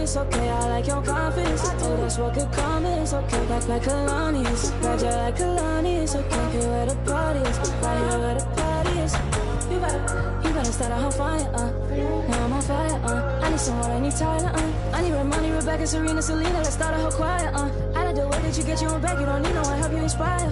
it's okay. I like your confidence. Oh, that's what could come in. It's okay. Like Kalani is. Roger like Kalani is. Okay, here where the party is. Right here where the party is. You better start a whole fire, now I'm on fire, I need someone, I need Tyler, I need Red Money, Rebecca, Serena, Selena, let's start a whole choir, I like the way that you get your own back, you don't need no one, help you inspire,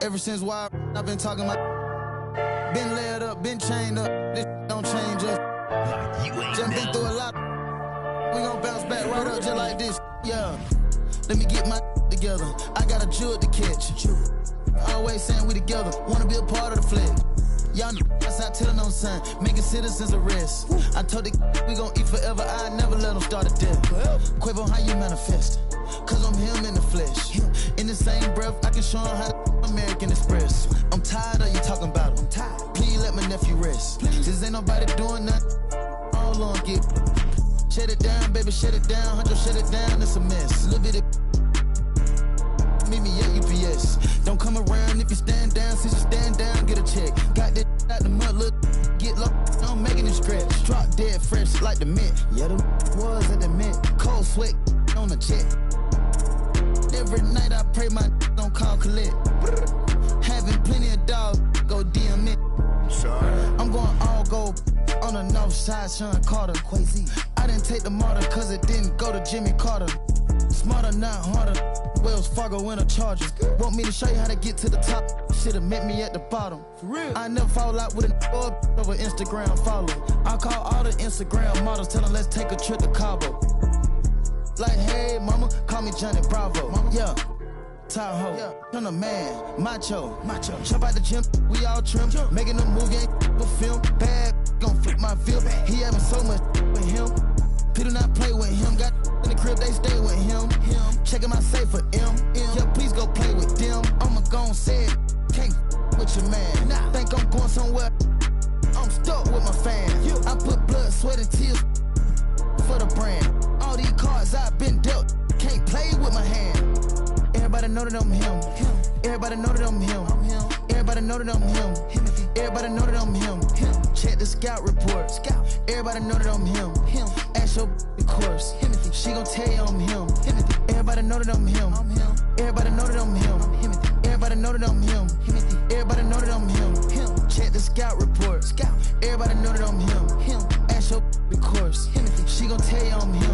Ever since why I've been talking my been laid up, been chained up. This don't change us. Like you ain't just been through a lot. We gon' bounce back right up just like this. Yeah. Let me get my together. I got a jewel to catch. Always saying we together. Wanna be a part of the flag. Y'all know that's not telling no sign. Making citizens arrest. I told the we gon' eat forever. I never let them start a death. Quavo, how you manifest? Cause I'm him in the flesh. In the same breath, I can show him how to American Express. I'm tired of you talking about it. I'm tired. Please let my nephew rest. Please. This ain't nobody doing nothing. All on get. Shut it down, baby, shut it down. Huncho, shut it down, it's a mess. Little bit of meet me at UPS. Don't come around if you stand down. Since you stand down, get a check. Got that out the mud, look, get low. I'm making it scratch. Drop dead fresh like the mint. Yeah, them was at the mint. Cold sweat on the jet. Every night I pray my don't call collect. Having plenty of dogs, go DM it. I'm going all gold on the north side, Sean Carter. Crazy. I didn't take the martyr cause it didn't go to Jimmy Carter. Smarter, not harder. Wells Fargo in a Charger. Want me to show you how to get to the top? Should've met me at the bottom. For real. I never fall out with a over Instagram follow. I call all the Instagram models, tell them let's take a trip to Cabo. Like, hey, mama, call me Johnny Bravo. Mama. Yeah. Tahoe, yeah. Turn a man, macho. Jump out the gym, we all trim. Making a movie, ain't a film. Bad, gon' flip my film. He having so much with him. People not play with him. Got in the crib, they stay with him. Checking my safe for M. Yeah, please go play with them. I'ma gon' say it. Can't with your man. Think I'm going somewhere. I'm stuck with my fans. Yeah. I put blood, sweat, and tears for the brand. All these cards I've been dealt. Can't play with my hand. Everybody know that I'm him. Everybody know that I'm him. Everybody know that I'm him. Everybody know that I'm him. Check the scout report. Everybody know that I'm him. Ask your of course. She gon' tell you I'm him. Everybody know that I'm him. Everybody know that I'm him. Everybody know that I'm him. Everybody know that I'm him. Check the scout report. Everybody know that I'm him. Ask your of course. She gon' tell you I'm him.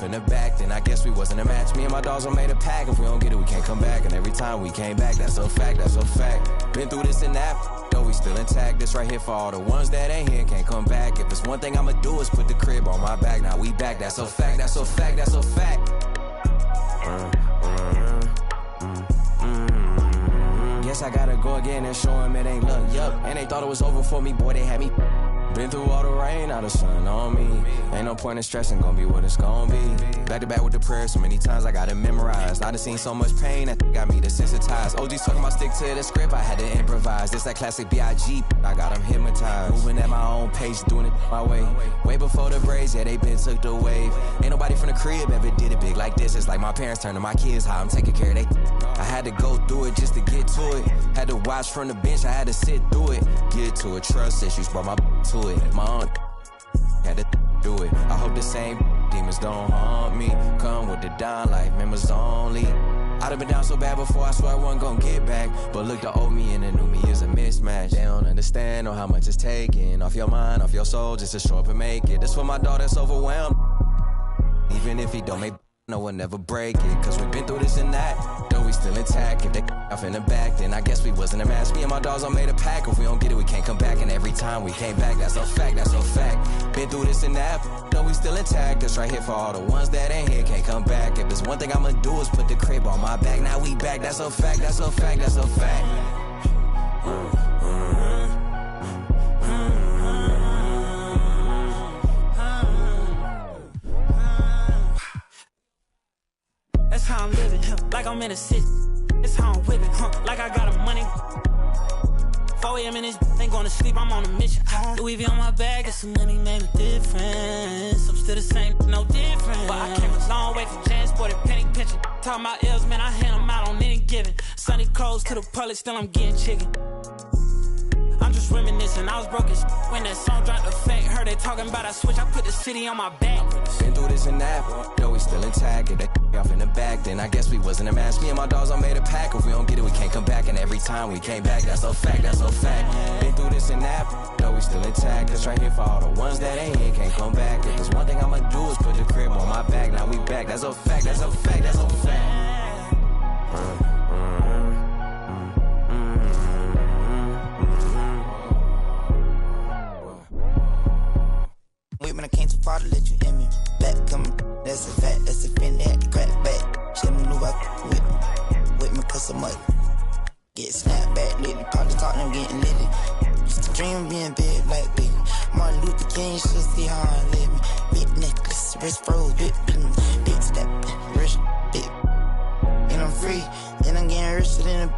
In the back, then I guess we wasn't a match. Me and my dogs are made a pack. If we don't get it, we can't come back. And every time we came back, that's a fact, that's a fact. Been through this and that, though we still intact. This right here for all the ones that ain't here, can't come back. If it's one thing I'ma do is put the crib on my back. Now we back, that's a fact, that's a fact, that's a fact. Guess I gotta go again and show him it ain't luck, yup. And they thought it was over for me, boy, they had me. Been through all the rain, now the sun on me. Ain't no point in stressing, gon' be what it's gon' be. Back to back with the prayers, so many times I got it memorized. I done seen so much pain, that got me desensitized. OG's talking about stick to the script, I had to improvise. This that classic B.I.G., I got them hypnotized. Moving at my own pace, doing it my way. Way before the braids, yeah, they been took the wave. Ain't nobody from the crib ever did it big like this. It's like my parents turned to my kids, how I'm taking care of they. I had to go through it just to get to it. Had to watch from the bench, I had to sit through it. Get to it, trust issues, brought my to it. My aunt had to do it. I hope the same demons don't haunt me. Come with the down life, members only. I'd have been down so bad before, I swear I wasn't gonna get back. But look, the old me and the new me is a mismatch. They don't understand or how much it's taking off your mind, off your soul, just to show up and make it. This for my dog that's overwhelmed. Even if he don't make no one never break it, cause we've been through this and that. Though we still intact, if they off in the back, then I guess we wasn't a match. Me and my dogs all made a pack. If we don't get it, we can't come back. And every time we came back, that's a fact, that's a fact. Been through this and that, though we still intact. That's right here for all the ones that ain't here, can't come back. If there's one thing I'ma do is put the crib on my back. Now we back, that's a fact, that's a fact, that's a fact. That's how I'm living, like I'm in a city. That's how I'm whipping, like I got a money. 4 a.m. in this, ain't going to sleep, I'm on a mission. Louis V on my bag, got some money, made a difference. I'm still the same, no difference. friend. But I came a long way from Jan, sported penny pinching. Talking about L's, man, I hand them out on any given. Sunny clothes to the public, still I'm getting chicken. I'm just reminiscing, I was broke as when that song dropped the fake. Heard they talking about I switch, I put the city on my back. Been through this and that, though we still intact. Get that off in the back, then I guess we wasn't a match. Me and my dogs all made a pack. If we don't get it, we can't come back. And every time we came back, that's a fact, that's a fact. Been through this and that, though we still intact. That's right here for all the ones that ain't here, can't come back. If there's one thing I'ma do is put the crib on my back. Now we back, that's a fact, that's a fact, that's a fact. Wait, when I came too far to let you in me. Back coming, that's a fact, that's a fin, they had to crack back. She maneuver with me, cause I'm up. Get snapped back, lately, probably talk, I'm getting litty. Used to dream of being big like baby. Martin Luther King should see how I live me. Big necklace, wrist froze, big step, rich, big. And I'm free, and I'm getting richer than a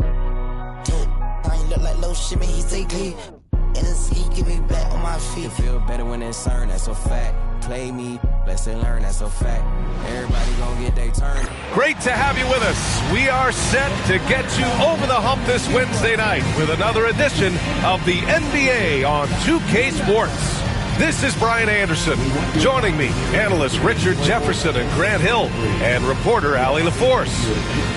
I ain't look like low shit, man, he take leave. And he get me back on my feet. You feel better when it's earned, that's a fact. Play me, lesson learned, that's a fact. Everybody gonna get their turn. Great to have you with us. We are set to get you over the hump this Wednesday night with another edition of the NBA on 2K Sports. This is Brian Anderson. Joining me, analysts Richard Jefferson and Grant Hill, and reporter Allie LaForce.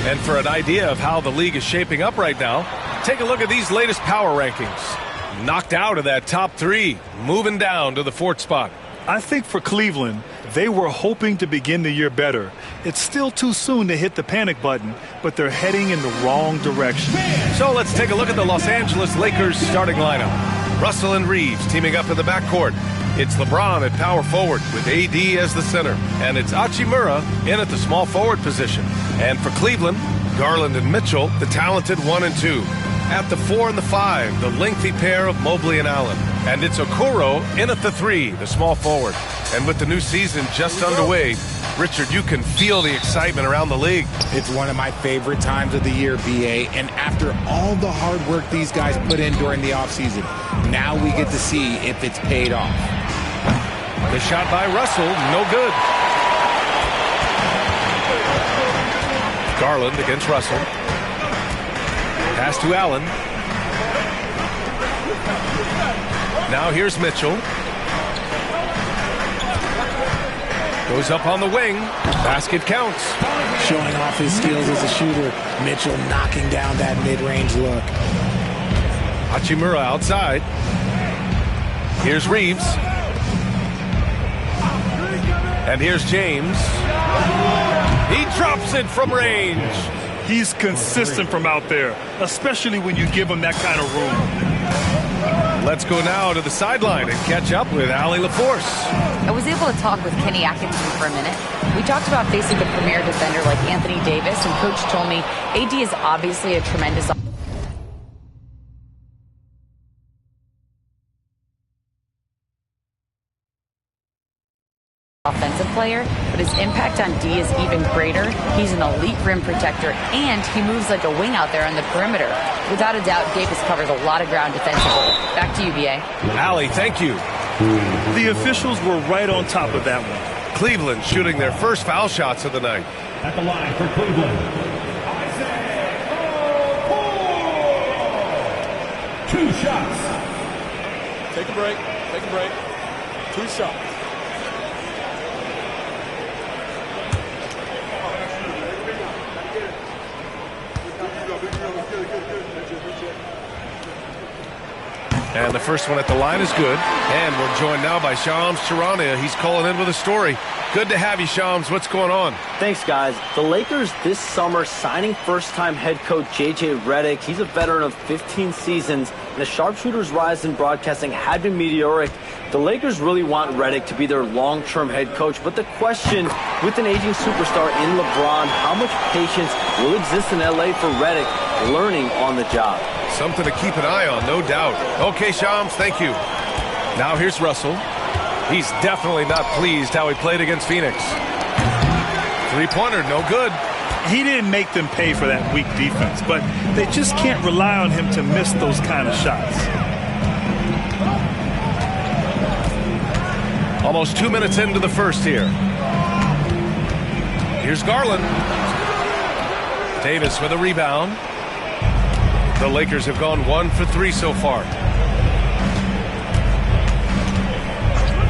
And for an idea of how the league is shaping up right now, take a look at these latest power rankings. Knocked out of that top three, moving down to the fourth spot. I think for Cleveland, they were hoping to begin the year better. It's still too soon to hit the panic button, but they're heading in the wrong direction. So let's take a look at the Los Angeles Lakers starting lineup. Russell and Reeves teaming up in the backcourt. It's LeBron at power forward with AD as the center. And it's Hachimura in at the small forward position. And for Cleveland, Garland and Mitchell, the talented 1 and 2. At the 4 and the 5, the lengthy pair of Mobley and Allen. And it's Okoro in at the 3, the small forward. And with the new season just underway, Richard, you can feel the excitement around the league. It's one of my favorite times of the year, BA. And after all the hard work these guys put in during the offseason, now we get to see if it's paid off. The shot by Russell, no good. Garland against Russell. Pass to Allen. Now here's Mitchell. Goes up on the wing. Basket counts. Showing off his skills as a shooter. Mitchell knocking down that mid-range look. Hachimura outside. Here's Reeves. And here's James. He drops it from range. He's consistent from out there, especially when you give him that kind of room. Let's go now to the sideline and catch up with Allie LaForce. I was able to talk with Kenny Atkinson for a minute. We talked about facing a premier defender like Anthony Davis, and Coach told me AD is obviously a tremendous offensive player, but his impact on D is even greater. He's an elite rim protector, and he moves like a wing out there on the perimeter. Without a doubt, Davis covers a lot of ground defensively. Back to you, B.A. Allie, thank you. The officials were right on top of that one. Cleveland shooting their first foul shots of the night. At the line for Cleveland, 2 shots. Take a break. Take a break. 2 shots. And the first one at the line is good. And we're joined now by Shams Charania. He's calling in with a story. Good to have you, Shams. What's going on? Thanks, guys. The Lakers this summer signing first-time head coach J.J. Redick. He's a veteran of 15 seasons, and the sharpshooter's rise in broadcasting had been meteoric. The Lakers really want Redick to be their long-term head coach, but the question, with an aging superstar in LeBron, how much patience will exist in L.A. for Redick learning on the job? Something to keep an eye on, no doubt. Okay, Shams, thank you. Now here's Russell. He's definitely not pleased how he played against Phoenix. Three-pointer, no good. He didn't make them pay for that weak defense, but they just can't rely on him to miss those kind of shots. Almost 2 minutes into the first here. Here's Garland. Davis with a rebound. The Lakers have gone 1 for 3 so far.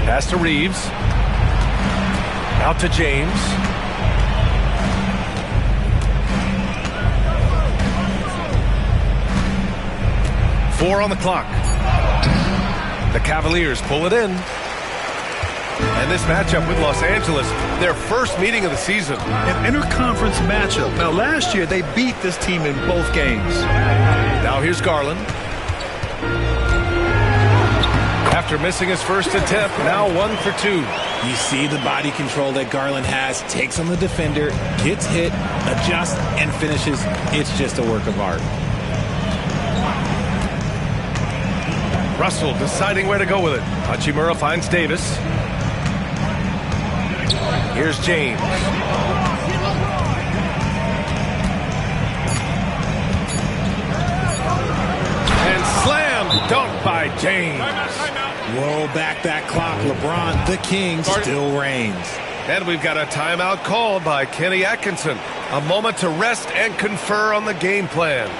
Pass to Reeves. Out to James. Four on the clock. The Cavaliers pull it in. And this matchup with Los Angeles, their first meeting of the season. An interconference matchup. Now, last year, they beat this team in both games. Now here's Garland. After missing his first attempt, now 1 for 2. You see the body control that Garland has, takes on the defender, gets hit, adjusts, and finishes. It's just a work of art. Russell deciding where to go with it. Hachimura finds Davis. Here's James. And slam dunk by James. Roll back that clock. LeBron, the king, still reigns. And we've got a timeout called by Kenny Atkinson. A moment to rest and confer on the game plan.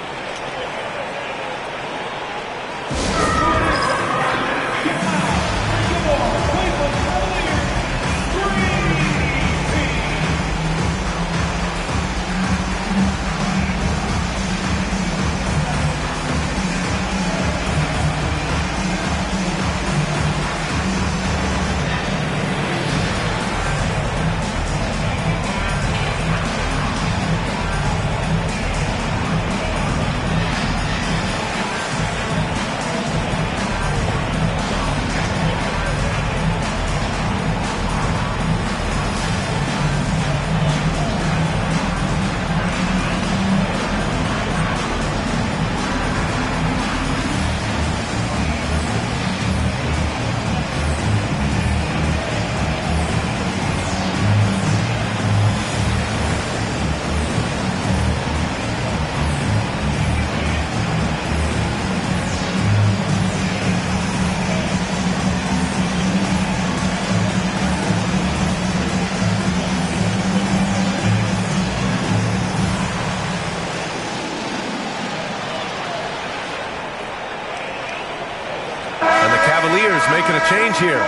Making a change here.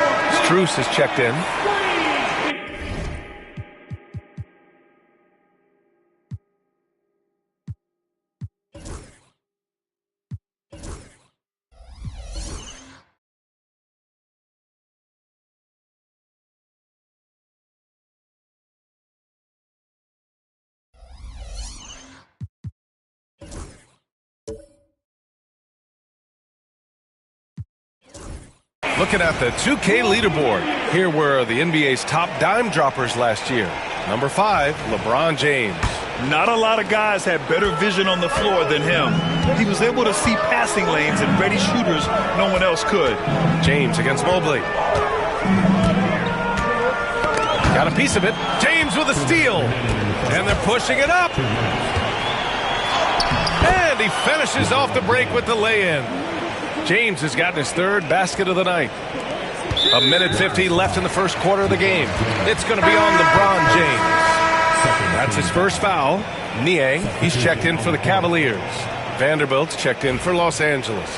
Strus has checked in. Looking at the 2K leaderboard, here were the NBA's top dime droppers last year. Number 5, LeBron James. Not a lot of guys had better vision on the floor than him. He was able to see passing lanes and ready shooters no one else could. James against Mobley. Got a piece of it. James with a steal. And they're pushing it up. And he finishes off the break with the lay-in. James has gotten his third basket of the night. 1:50 left in the first quarter of the game. It's going to be on LeBron James. That's his first foul. Nie, he's checked in for the Cavaliers. Vanderbilt's checked in for Los Angeles.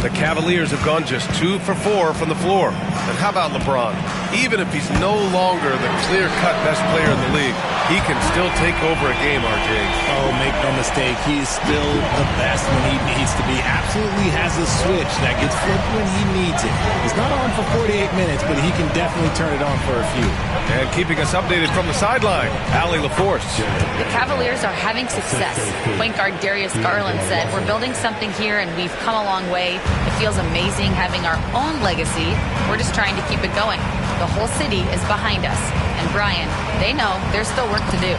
The Cavaliers have gone just 2 for 4 from the floor. And how about LeBron? Even if he's no longer the clear-cut best player in the league, he can still take over a game, RJ. Oh, make no mistake, he is still the best when he needs to be. Absolutely has a switch that gets flipped when he needs it. He's not on for 48 minutes, but he can definitely turn it on for a few. And keeping us updated from the sideline, Allie LaForce. The Cavaliers are having success. Point guard Darius Garland said, "We're building something here, and we've come a long way. It feels amazing having our own legacy. We're just trying to keep it going. The whole city is behind us. And Brian, they know there's still work to do."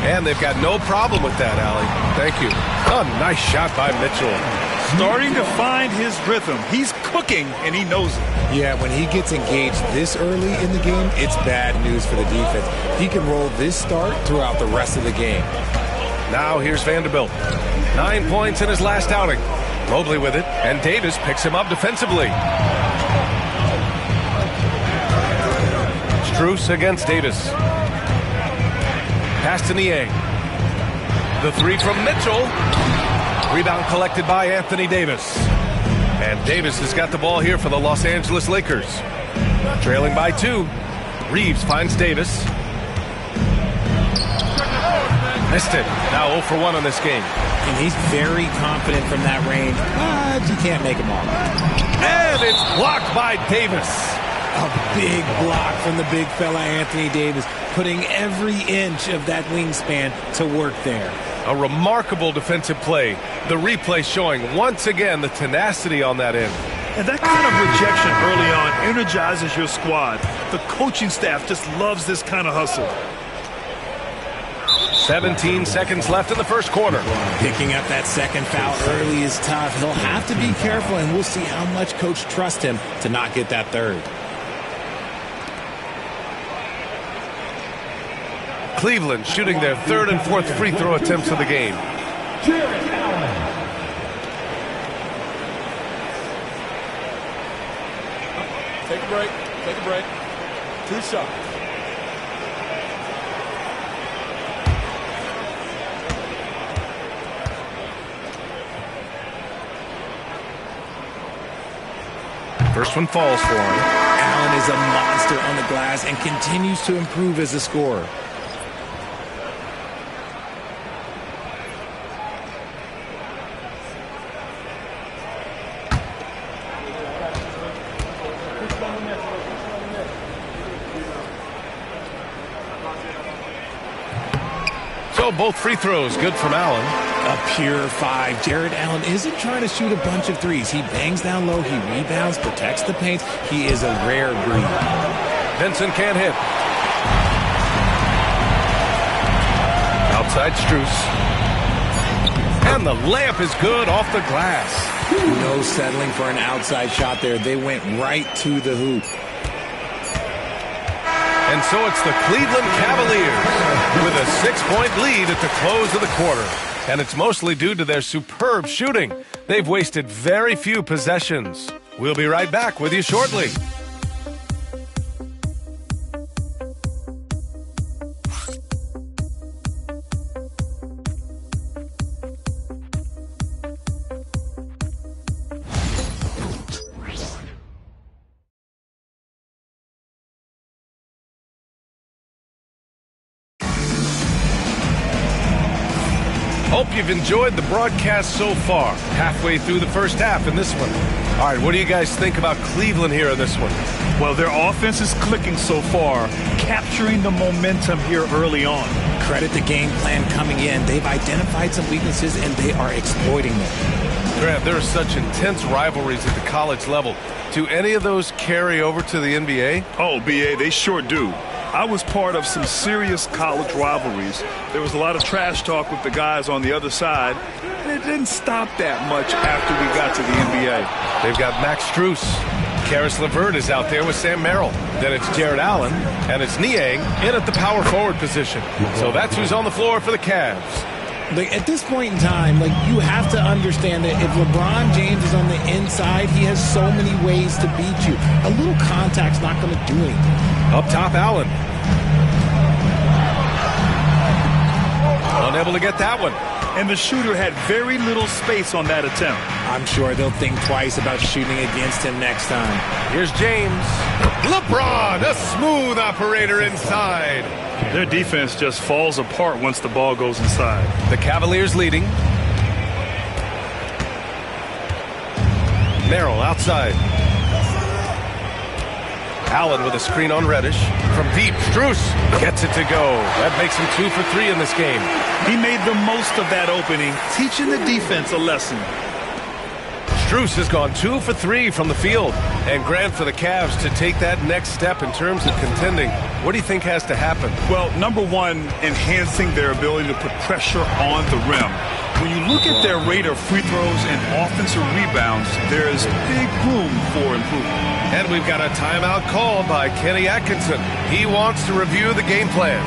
And they've got no problem with that, Allie. Thank you. Oh, nice shot by Mitchell. Starting to find his rhythm. He's cooking, and he knows it. Yeah, when he gets engaged this early in the game, it's bad news for the defense. He can roll this start throughout the rest of the game. Now here's Vanderbilt. 9 points in his last outing. Mobley with it, and Davis picks him up defensively. Strus against Davis. Pass to Niang. The three from Mitchell. Rebound collected by Anthony Davis. And Davis has got the ball here for the Los Angeles Lakers. Trailing by 2. Reeves finds Davis. Missed it. Now 0 for 1 in this game. And he's very confident from that range, but you can't make him all. And it's blocked by Davis. A big block from the big fella Anthony Davis, putting every inch of that wingspan to work there. A remarkable defensive play. The replay showing once again the tenacity on that end. And that kind of rejection early on energizes your squad. The coaching staff just loves this kind of hustle. 17 seconds left in the first quarter. Picking up that second foul early is tough. He'll have to be careful, and we'll see how much coach trusts him to not get that third. Cleveland shooting their third and fourth free throw attempts of the game. Jared Allen. Take a break. Take a break. 2 shots. First one falls for him. Allen is a monster on the glass and continues to improve as a scorer. So both free throws good from Allen. A pure 5. Jared Allen isn't trying to shoot a bunch of threes. He bangs down low, he rebounds, protects the paint. He is a rare breed. Vincent can't hit. Outside Strus. And the layup is good off the glass. No settling for an outside shot there. They went right to the hoop. And so it's the Cleveland Cavaliers with a 6-point lead at the close of the quarter. And it's mostly due to their superb shooting. They've wasted very few possessions. We'll be right back with you shortly. Hope you've enjoyed the broadcast so far. Halfway through the first half in this one. All right, what do you guys think about Cleveland here in this one? Well, their offense is clicking so far, capturing the momentum here early on. Credit the game plan coming in. They've identified some weaknesses, and they are exploiting them. Grant, there are such intense rivalries at the college level. Do any of those carry over to the NBA? Oh, B.A., they sure do. I was part of some serious college rivalries. There was a lot of trash talk with the guys on the other side, and it didn't stop that much after we got to the NBA. They've got Max Strus. Karis LeVert is out there with Sam Merrill. Then it's Jared Allen, and it's Niang in at the power forward position. So that's who's on the floor for the Cavs. At this point in time, you have to understand that if LeBron James is on the inside, he has so many ways to beat you. A little contact's not going to do anything. Up top, Allen. Unable to get that one. And the shooter had very little space on that attempt. I'm sure they'll think twice about shooting against him next time. Here's James. LeBron, a smooth operator inside. Their defense just falls apart once the ball goes inside. The Cavaliers leading. Merrill outside. Allen with a screen on Reddish. From deep, Strus gets it to go. That makes him 2 for 3 in this game. He made the most of that opening, teaching the defense a lesson. Strus has gone 2 for 3 from the field. And Grant, for the Cavs to take that next step in terms of contending, what do you think has to happen? Well, number one, enhancing their ability to put pressure on the rim. When you look at their rate of free throws and offensive rebounds, there is big room for improvement. And we've got a timeout called by Kenny Atkinson. He wants to review the game plan.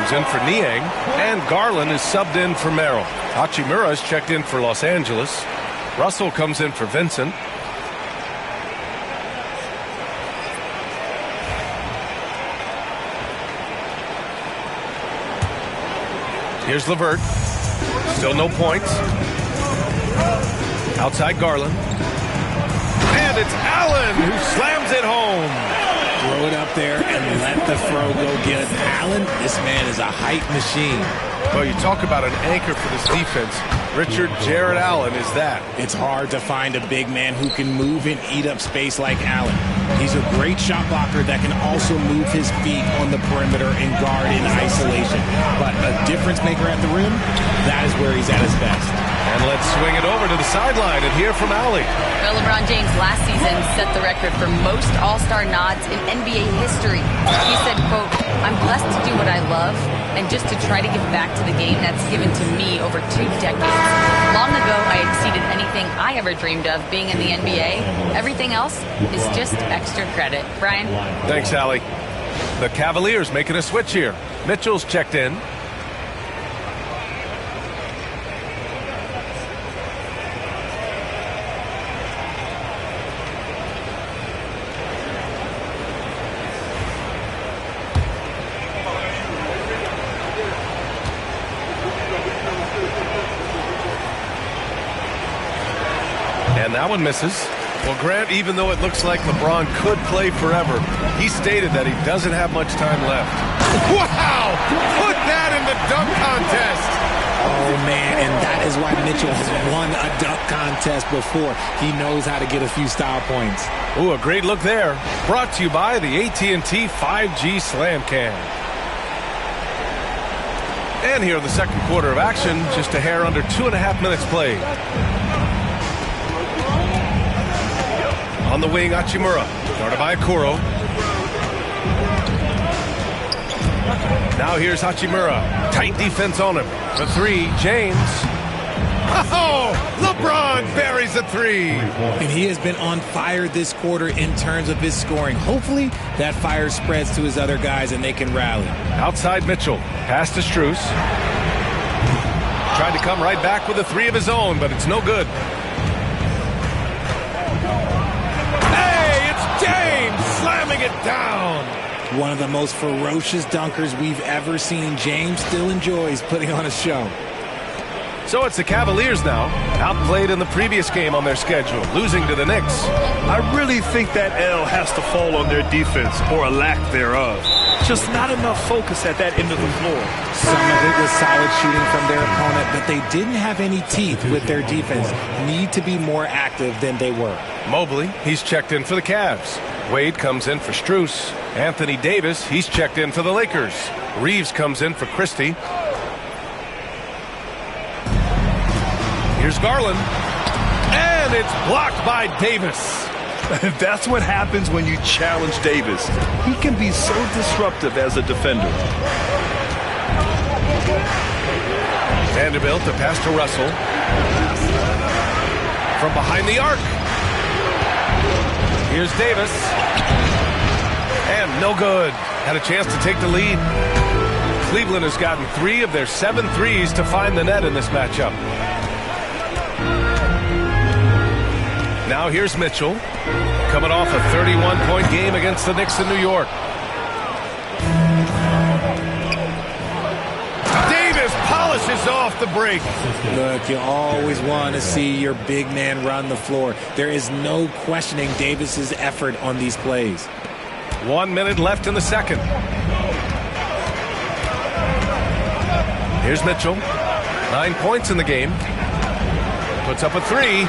comes in for Niang, and Garland is subbed in for Merrill. Hachimura is checked in for Los Angeles. Russell comes in for Vincent. Here's LeVert. Still no points. Outside Garland. And it's Allen who slams it home. Throw it up there and let the throw go get it. Allen, this man is a height machine. Well, you talk about an anchor for this defense. Richard Jared Allen is that. It's hard to find a big man who can move and eat up space like Allen. He's a great shot blocker that can also move his feet on the perimeter and guard in isolation. But a difference maker at the rim, that is where he's at his best. And let's swing it over to the sideline and hear from Allie. Well, LeBron James last season set the record for most All-Star nods in NBA history. He said, quote, "I'm blessed to do what I love and just to try to give back to the game that's given to me over 2 decades. Long ago, I exceeded anything I ever dreamed of being in the NBA. Everything else is just extra credit." Brian? Thanks, Allie. The Cavaliers making a switch here. Mitchell's checked in. And that one misses. Well, Grant, even though it looks like LeBron could play forever, he stated that he doesn't have much time left. Wow! Put that in the dunk contest! Oh, man, and that is why Mitchell has won a dunk contest before. He knows how to get a few style points. Ooh, a great look there. Brought to you by the AT&T 5G Slam Cam. And here in the second quarter of action, just a hair under 2.5 minutes played. On the wing, Hachimura, guarded by Okoro. Now here's Hachimura. Tight defense on him. For 3, James. Oh, LeBron buries a 3. And he has been on fire this quarter in terms of his scoring. Hopefully that fire spreads to his other guys and they can rally. Outside Mitchell. Pass to Strus. Tried to come right back with a 3 of his own, but it's no good. James slamming it down. One of the most ferocious dunkers we've ever seen. James still enjoys putting on a show. So it's the Cavaliers now, outplayed in the previous game on their schedule, losing to the Knicks. I really think that L has to fall on their defense, or a lack thereof. Just not enough focus at that end of the floor. Some of it was solid shooting from their opponent, but they didn't have any teeth with their defense. Need to be more active than they were. Mobley, he's checked in for the Cavs. Wade comes in for Strus. Anthony Davis, he's checked in for the Lakers. Reeves comes in for Christie. Here's Garland. And it's blocked by Davis. That's what happens when you challenge Davis. He can be so disruptive as a defender. Vanderbilt to pass to Russell. From behind the arc. Here's Davis. And no good. Had a chance to take the lead. Cleveland has gotten 3 of their 7 threes to find the net in this matchup. Now here's Mitchell, coming off a 31-point game against the Knicks in New York. Davis polishes off the break. Look, you always want to see your big man run the floor. There is no questioning Davis's effort on these plays. 1 minute left in the second. Here's Mitchell, 9 points in the game. Puts up a 3.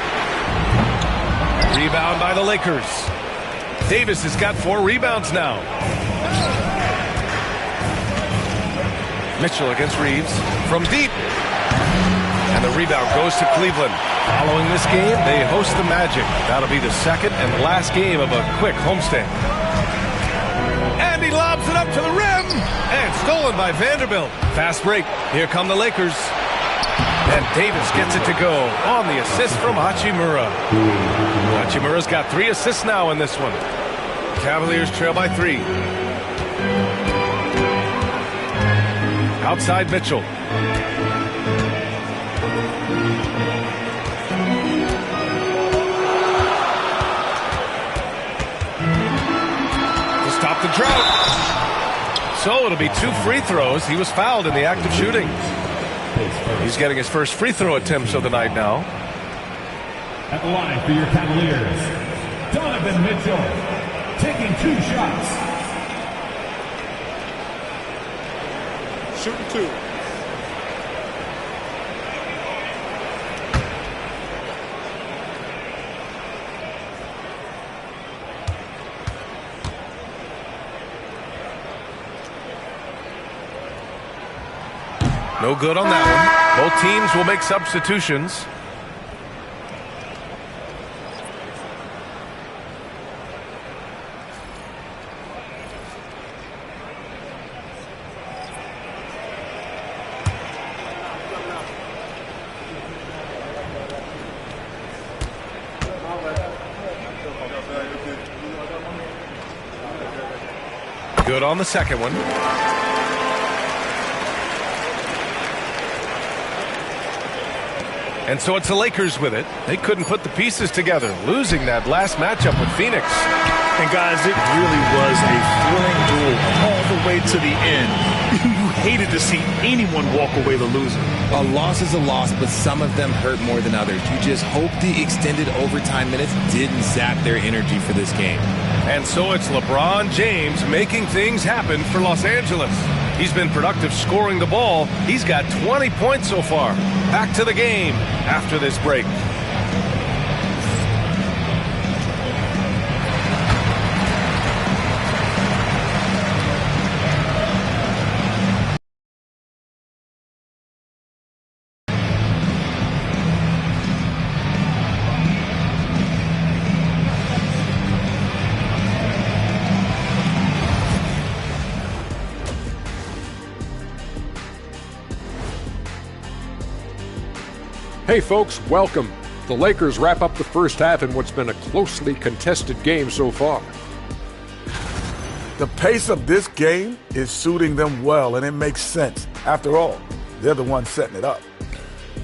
Rebound by the Lakers. Davis has got 4 rebounds now. Mitchell against Reeves from deep. And the rebound goes to Cleveland. Following this game, they host the Magic. That'll be the second and last game of a quick homestand. And he lobs it up to the rim. And stolen by Vanderbilt. Fast break. Here come the Lakers. And Davis gets it to go on the assist from Hachimura. Hachimura's got 3 assists now in this one. Cavaliers trail by 3. outside Mitchell. To stop the drought. So it'll be 2 free throws. He was fouled in the act of shooting. He's getting his first free throw attempts of the night now. At the line for your Cavaliers, Donovan Mitchell, taking 2 shots. Shooting 2. No good on that one. Both teams will make substitutions. Good on the second one. And so it's the Lakers with it. They couldn't put the pieces together, losing that last matchup with Phoenix. And guys, it really was a thrilling duel all the way to the end. You hated to see anyone walk away the loser. A loss is a loss, but some of them hurt more than others. You just hope the extended overtime minutes didn't zap their energy for this game. And so it's LeBron James making things happen for Los Angeles. He's been productive scoring the ball. He's got 20 points so far. Back to the game after this break. Hey folks, welcome. The Lakers wrap up the first half in what's been a closely contested game so far. The pace of this game is suiting them well, and it makes sense. After all, they're the ones setting it up.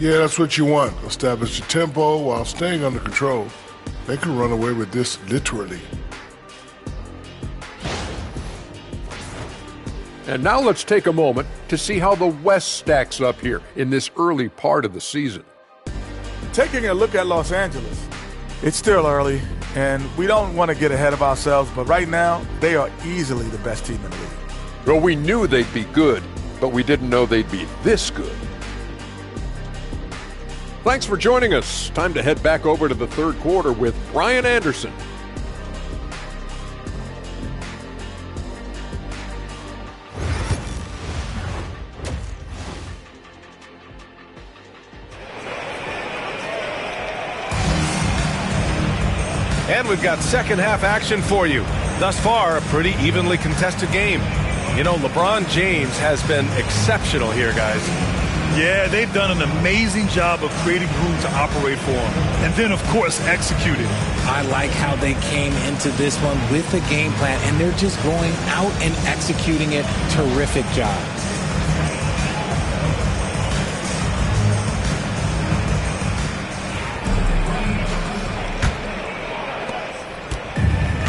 Yeah, that's what you want. Establish the tempo while staying under control. They can run away with this literally. And now let's take a moment to see how the West stacks up here in this early part of the season. Taking a look at Los Angeles, it's still early, and we don't want to get ahead of ourselves, but right now, they are easily the best team in the league. Well, we knew they'd be good, but we didn't know they'd be this good. Thanks for joining us. Time to head back over to the third quarter with Brian Anderson. And we've got second half action for you. Thus far, a pretty evenly contested game. You know, LeBron James has been exceptional here, guys. Yeah, they've done an amazing job of creating room to operate for him. And then, of course, executing. I like how they came into this one with a game plan, and they're just going out and executing it. Terrific job.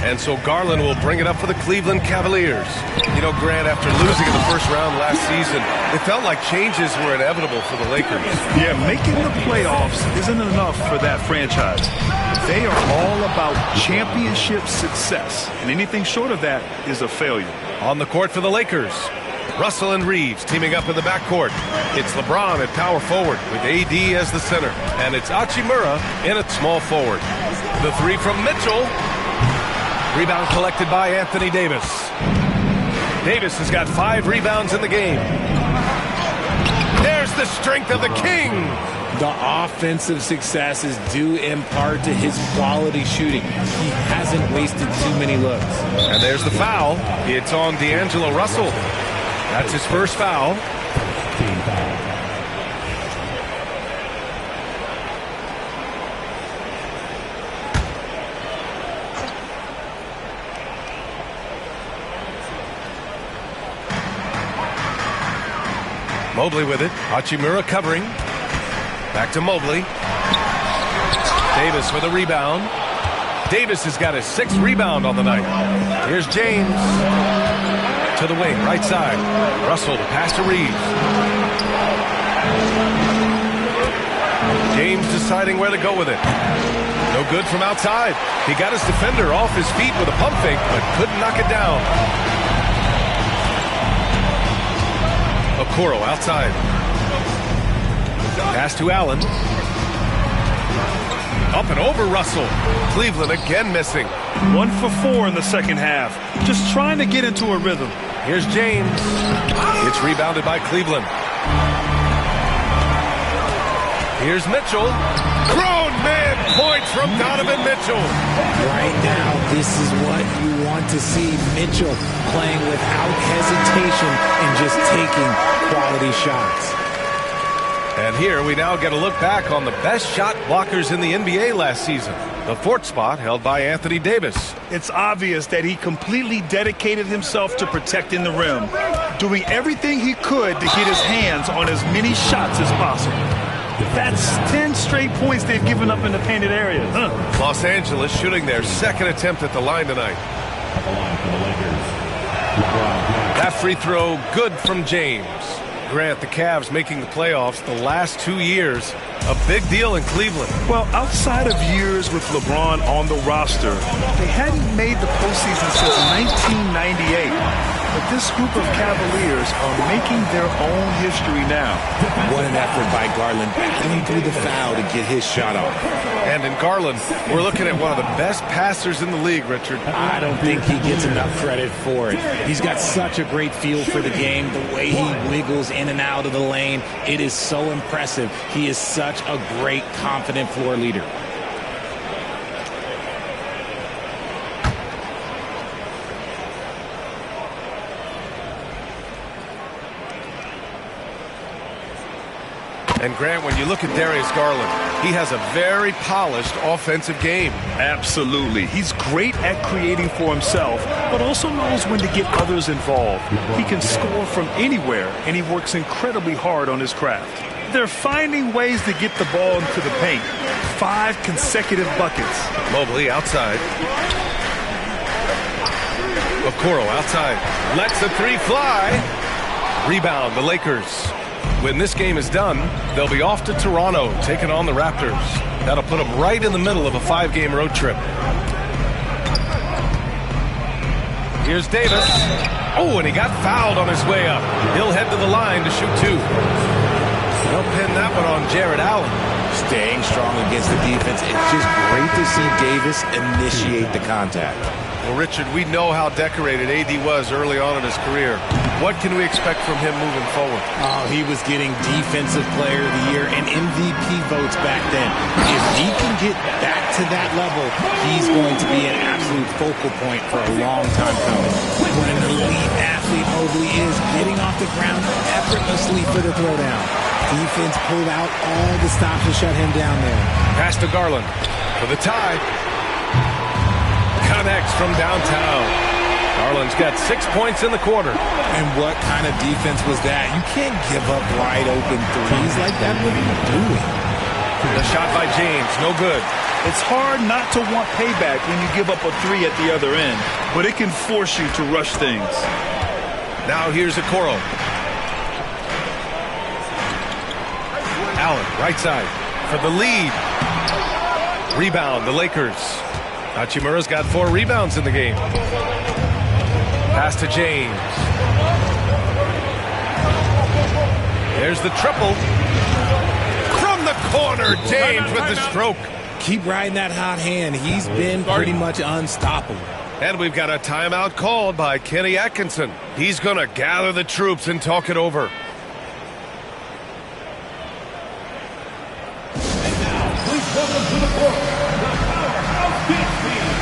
And so Garland will bring it up for the Cleveland Cavaliers. You know, Grant, after losing in the first round last season, it felt like changes were inevitable for the Lakers. Yeah, making the playoffs isn't enough for that franchise. They are all about championship success, and anything short of that is a failure. On the court for the Lakers, Russell and Reeves teaming up in the backcourt. It's LeBron at power forward with AD as the center, and it's Hachimura in at small forward. The three from Mitchell. Rebound collected by Anthony Davis. Davis has got 5 rebounds in the game. There's the strength of the King. The offensive success is due in part to his quality shooting. He hasn't wasted too many looks. And there's the foul. It's on D'Angelo Russell. That's his first foul. Team foul. Mobley with it. Hachimura covering. Back to Mobley. Davis with a rebound. Davis has got his 6th rebound on the night. Here's James. To the wing, right side. Russell to pass to Reeves. James deciding where to go with it. No good from outside. He got his defender off his feet with a pump fake, but couldn't knock it down. Okoro outside. Pass to Allen. Up and over Russell. Cleveland again missing. 1 for 4 in the second half. Just trying to get into a rhythm. Here's James. It's rebounded by Cleveland. Here's Mitchell. Grown man points from Donovan Mitchell. Right now, this is what you want to see. Mitchell playing without hesitation and just taking quality shots. And here we now get a look back on the best shot blockers in the NBA last season. The 4th spot held by Anthony Davis. It's obvious that he completely dedicated himself to protecting the rim, doing everything he could to get his hands on as many shots as possible. That's 10 straight points they've given up in the painted area. Los Angeles shooting their 2nd attempt at the line tonight. At the line for the Lakers, That free throw good from James. Grant, the Cavs making the playoffs the last 2 years. A big deal in Cleveland. Well, outside of years with LeBron on the roster, they hadn't made the postseason since 1998. But this group of Cavaliers are making their own history now. What an effort by Garland, battling through the foul to get his shot off. And in Garland, we're looking at one of the best passers in the league, Richard. I don't think he gets enough credit for it. He's got such a great feel for the game, the way he wiggles in and out of the lane. It is so impressive. He is such a great, confident floor leader. And Grant, when you look at Darius Garland, he has a very polished offensive game. Absolutely. He's great at creating for himself, but also knows when to get others involved. He can score from anywhere, and he works incredibly hard on his craft. They're finding ways to get the ball into the paint. 5 consecutive buckets. Mobley outside. Okoro outside. Lets the 3 fly. Rebound, the Lakers. When this game is done, they'll be off to Toronto, taking on the Raptors. That'll put them right in the middle of a 5-game road trip. Here's Davis. Oh, and he got fouled on his way up. He'll head to the line to shoot 2. They'll pin that one on Jared Allen. Staying strong against the defense. It's just great to see Davis initiate the contact. Well, Richard, we know how decorated AD was early on in his career. What can we expect from him moving forward? Oh, he was getting Defensive Player of the Year and MVP votes back then. If he can get back to that level, he's going to be an absolute focal point for a long time coming. What an elite athlete Mobley is, getting off the ground effortlessly for the throwdown. Defense pulled out all the stops to shut him down there. Pass to Garland for the tie. Connects from downtown. Garland's got 6 points in the quarter. And what kind of defense was that? You can't give up wide open threes like that. What are you doing? The shot by James, no good. It's hard not to want payback when you give up a 3 at the other end, but it can force you to rush things. Now here's Okoro. Allen, right side, for the lead. Rebound, the Lakers. Hachimura's got 4 rebounds in the game. Pass to James. There's the triple. From the corner, James with the stroke. Keep riding that hot hand. He's been pretty much unstoppable. And we've got a timeout called by Kenny Atkinson. He's going to gather the troops and talk it over. and now please welcome to the court the powerhouse dance team.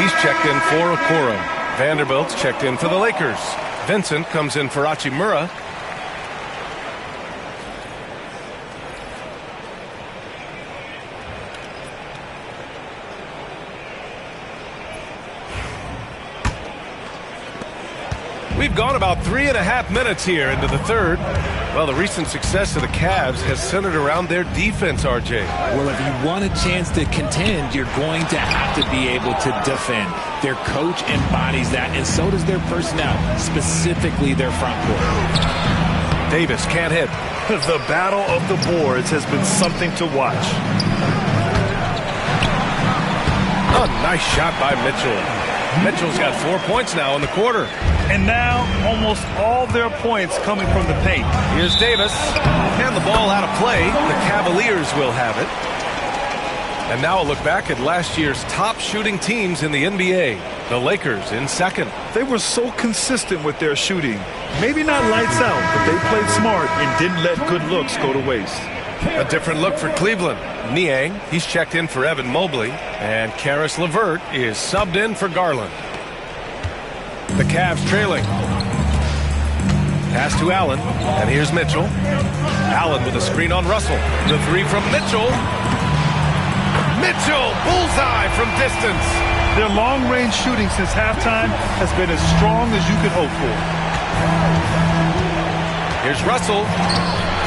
He's checked in for Okoro. Vanderbilt's checked in for the Lakers. Vincent comes in for Hachimura. We've gone about 3.5 minutes here into the third. Well, the recent success of the Cavs has centered around their defense, RJ. Well, if you want a chance to contend, you're going to have to be able to defend. Their coach embodies that, and so does their personnel, specifically their front court. Davis can't hit. The battle of the boards has been something to watch. A nice shot by Mitchell. Mitchell's got 4 points now in the quarter. And now almost all their points coming from the paint. Here's Davis. And the ball out of play. The Cavaliers will have it. And now a look back at last year's top shooting teams in the NBA. The Lakers in second. They were so consistent with their shooting. Maybe not lights out, but they played smart and didn't let good looks go to waste. A different look for Cleveland. Niang, he's checked in for Evan Mobley. And Karis LeVert is subbed in for Garland. The Cavs trailing. Pass to Allen. And here's Mitchell. Allen with a screen on Russell. The three from Mitchell. Mitchell, bullseye from distance. Their long-range shooting since halftime has been as strong as you could hope for. Here's Russell.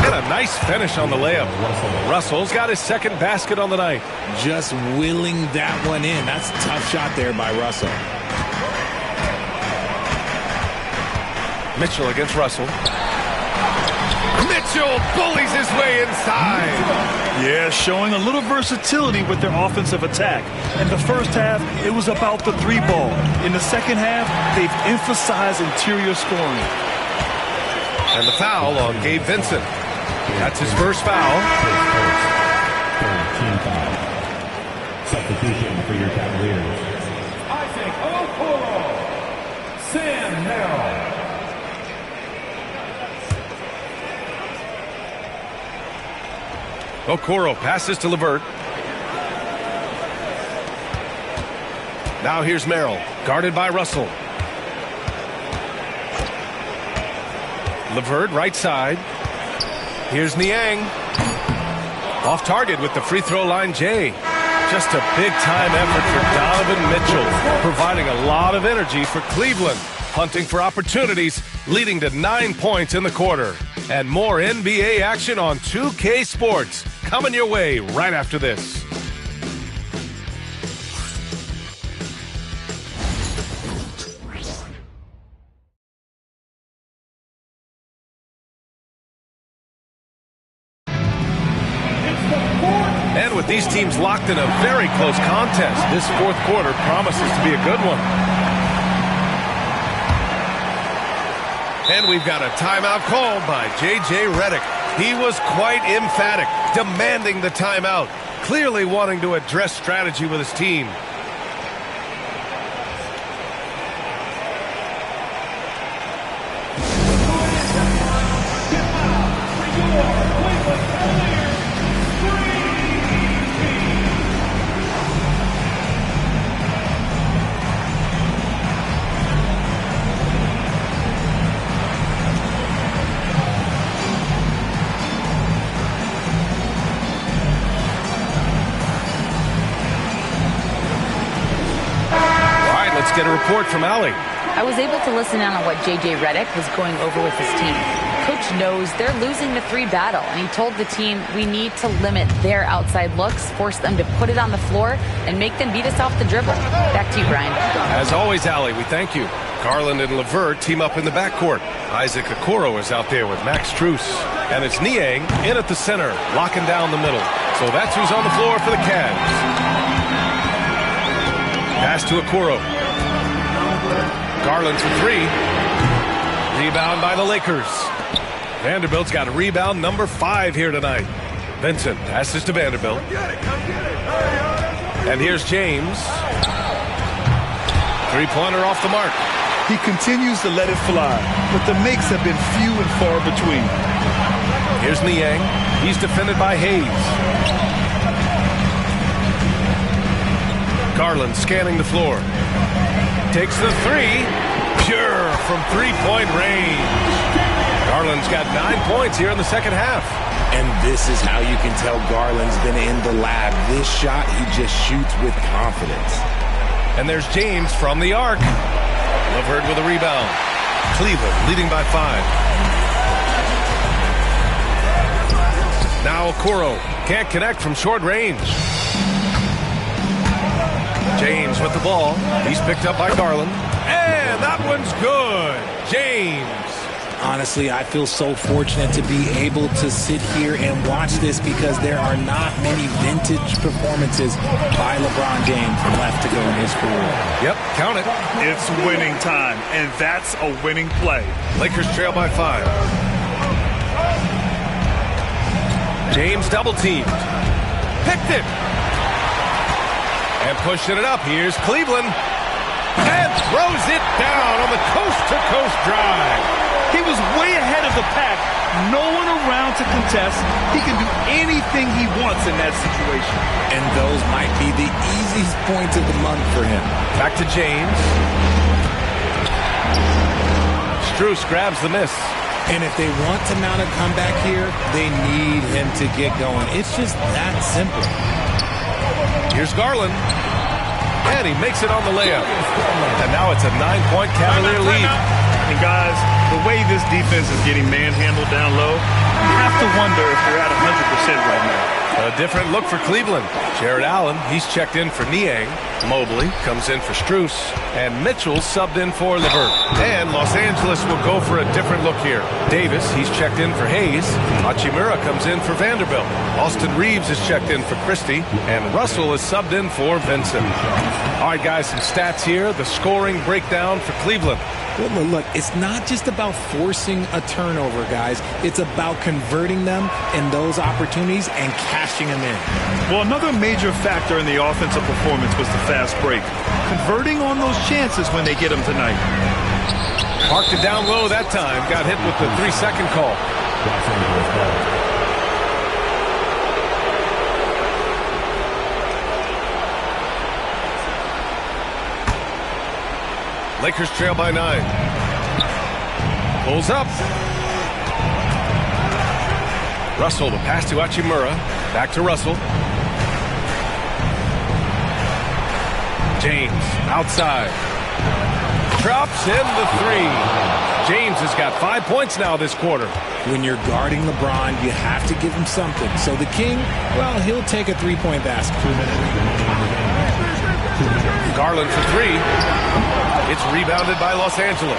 And a nice finish on the layup. Russell's got his second basket on the night. Just willing that one in. That's a tough shot there by Russell. Mitchell against Russell. Mitchell bullies his way inside. Yeah, showing a little versatility with their offensive attack. In the first half, it was about the three ball. In the second half, they've emphasized interior scoring. And the foul on Gabe Vincent. That's his first foul. Team foul. Substitution for your Cavaliers. Isaac Okoro. Sam Merrill. Okoro passes to LeVert. Now here's Merrill, guarded by Russell. LeVert right side. Here's Niang. Off target with the free throw line, Jay. Just a big-time effort for Donovan Mitchell, providing a lot of energy for Cleveland, hunting for opportunities, leading to 9 points in the quarter. And more NBA action on 2K Sports, coming your way right after this. And with these teams locked in a very close contest, this fourth quarter promises to be a good one. And we've got a timeout called by J.J. Redick. He was quite emphatic, demanding the timeout, clearly wanting to address strategy with his team. Get a report from Allie. I was able to listen in on what J.J. Redick was going over with his team. Coach knows they're losing the three battle, and he told the team we need to limit their outside looks, force them to put it on the floor, and make them beat us off the dribble. Back to you, Brian. As always, Allie, we thank you. Garland and LeVert team up in the backcourt. Isaac Okoro is out there with Max Strus. And it's Niang in at the center, locking down the middle. So that's who's on the floor for the Cavs. Pass to Okoro. Garland for three. Rebound by the Lakers. Vanderbilt's got a rebound number 5 here tonight. Vincent passes to Vanderbilt. And here's James. Three-pointer off the mark. He continues to let it fly, but the makes have been few and far between. Here's Niang. He's defended by Hayes. Garland scanning the floor. Takes the three. Pure from three-point range. Garland's got 9 points here in the second half. And this is how you can tell Garland's been in the lab. This shot, he just shoots with confidence. And there's James from the arc. LeVert with a rebound. Cleveland leading by 5. Now Okoro can't connect from short range. James with the ball. He's picked up by Garland. And that one's good. James. Honestly, I feel so fortunate to be able to sit here and watch this because there are not many vintage performances by LeBron James left to go in his career. Yep, count it. It's winning time, and that's a winning play. Lakers trail by 5. James double-teamed. Picked it. And pushing it up. Here's Cleveland. And throws it down on the coast-to-coast drive. He was way ahead of the pack. No one around to contest. He can do anything he wants in that situation. And those might be the easiest points of the month for him. Back to James. Strus grabs the miss. And if they want to mount a comeback here, they need him to get going. It's just that simple. Here's Garland. And he makes it on the layup. And now it's a 9-point Cavalier lead. And guys, the way this defense is getting manhandled down low, you have to wonder if they're at 100% right now. A different look for Cleveland. Jared Allen, he's checked in for Niang. Mobley comes in for Strus. And Mitchell subbed in for LeVert. And Los Angeles will go for a different look here. Davis, he's checked in for Hayes. Hachimura comes in for Vanderbilt. Austin Reeves is checked in for Christie. And Russell is subbed in for Vincent. All right, guys, some stats here. The scoring breakdown for Cleveland. Well, look, it's not just about forcing a turnover, guys. It's about converting them in those opportunities and cashing them in. Well, another major factor in the offensive performance was the fast break. Converting on those chances when they get them tonight. Parked it down low that time. Got hit with the 3-second call. Lakers trail by 9. Pulls up. Russell, the pass to Hachimura. Back to Russell. James, outside. Drops in the 3. James has got 5 points now this quarter. When you're guarding LeBron, you have to give him something. So the King, well, he'll take a 3-point basket. Garland for 3. It's rebounded by Los Angeles.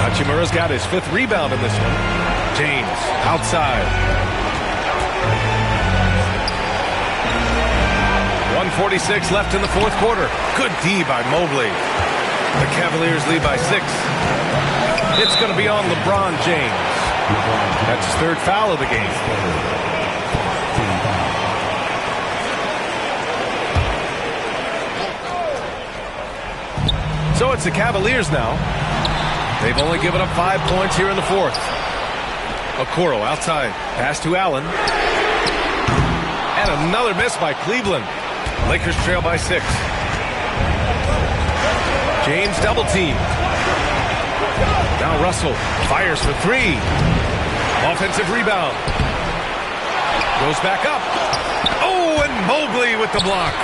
Hachimura's got his 5th rebound in this one. James, outside. 1:46 left in the fourth quarter. Good D by Mobley. The Cavaliers lead by 6. It's going to be on LeBron James. That's his 3rd foul of the game. So it's the Cavaliers now. They've only given up 5 points here in the 4th. Okoro outside. Pass to Allen. And another miss by Cleveland. Lakers trail by 6. James double team. Now Russell fires for 3. Offensive rebound. Goes back up. Oh, and Mobley with the block.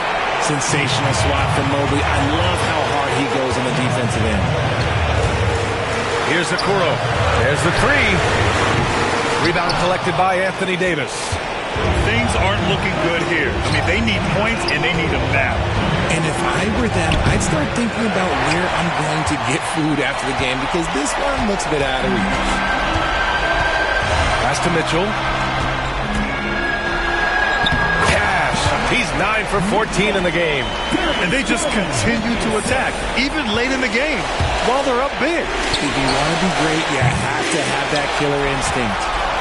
Sensational swat from Mobley. I love how hard he goes on the defensive end. Here's Okoro. There's the 3. Rebound collected by Anthony Davis. Things aren't looking good here. I mean, they need points and they need them now. And if I were them, I'd start thinking about where I'm going to get food after the game because this one looks a bit out of reach. Pass to Mitchell. He's 9 for 14 in the game. And they just continue to attack, even late in the game, while they're up big. If you want to be great, you have to have that killer instinct.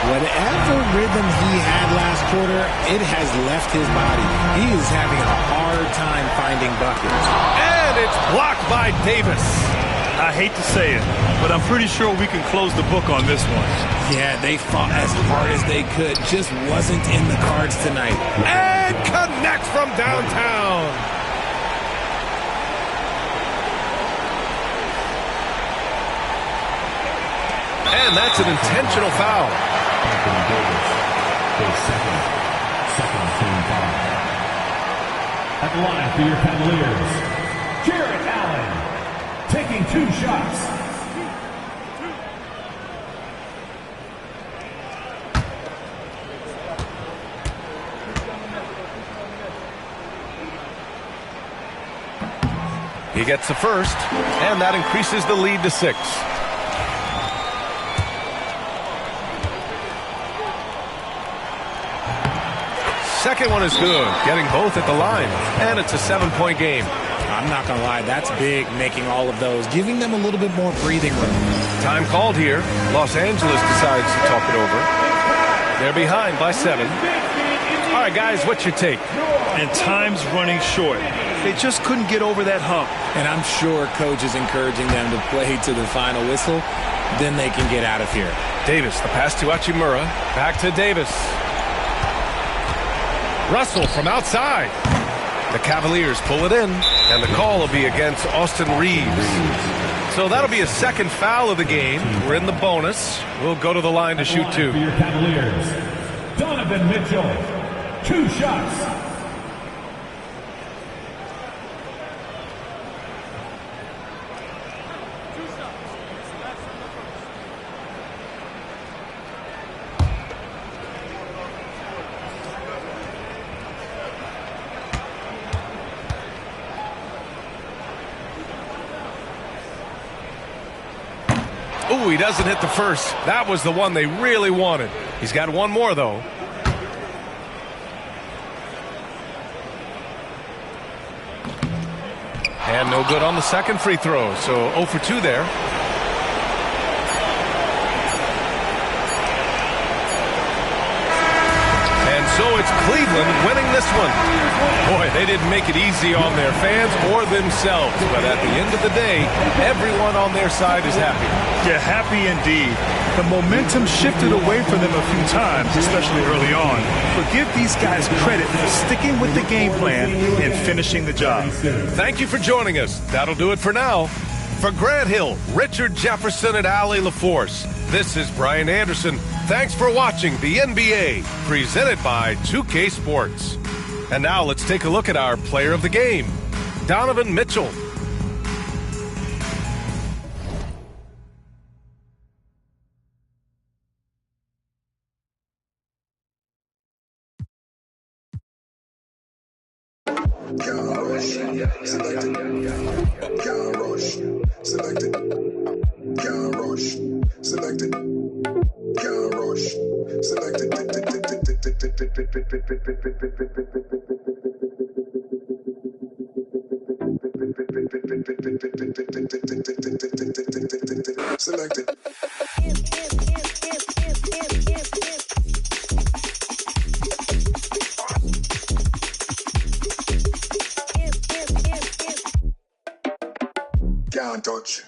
Whatever rhythm he had last quarter, it has left his body. He is having a hard time finding buckets. And it's blocked by Davis. I hate to say it, but I'm pretty sure we can close the book on this one. Yeah, they fought as hard as they could. Just wasn't in the cards tonight. And connect from downtown. And that's an intentional foul. Second team foul. At the line for your Cavaliers, Jarrett Allen, taking 2 shots. He gets the first, and that increases the lead to 6. Second one is good, getting both at the line, and it's a 7-point game. I'm not going to lie, that's big, making all of those, giving them a little bit more breathing room. Time called here. Los Angeles decides to talk it over. They're behind by 7. All right, guys, what's your take? And time's running short. They just couldn't get over that hump. And I'm sure coach is encouraging them to play to the final whistle. Then they can get out of here. Davis, the pass to Hachimura. Back to Davis. Russell from outside. The Cavaliers pull it in, and the call will be against Austin Reeves. So that'll be a second foul of the game. We're in the bonus. We'll go to the line to shoot 2. For your Cavaliers, Donovan Mitchell, 2 shots. Ooh, he doesn't hit the first. That was the one they really wanted. He's got one more, though. And no good on the second free throw, so 0 for 2 there. And so it's Cleveland winning this one. Boy, they didn't make it easy on their fans or themselves, but at the end of the day, everyone on their side is happy. Yeah, happy indeed. The momentum shifted away from them a few times, especially early on. But give these guys credit for sticking with the game plan and finishing the job. Thank you for joining us. That'll do it for now. For Grant Hill, Richard Jefferson, and Allie LaForce, this is Brian Anderson. Thanks for watching the NBA, presented by 2K Sports. And now let's take a look at our player of the game, Donovan Mitchell. Selected. Can't touch.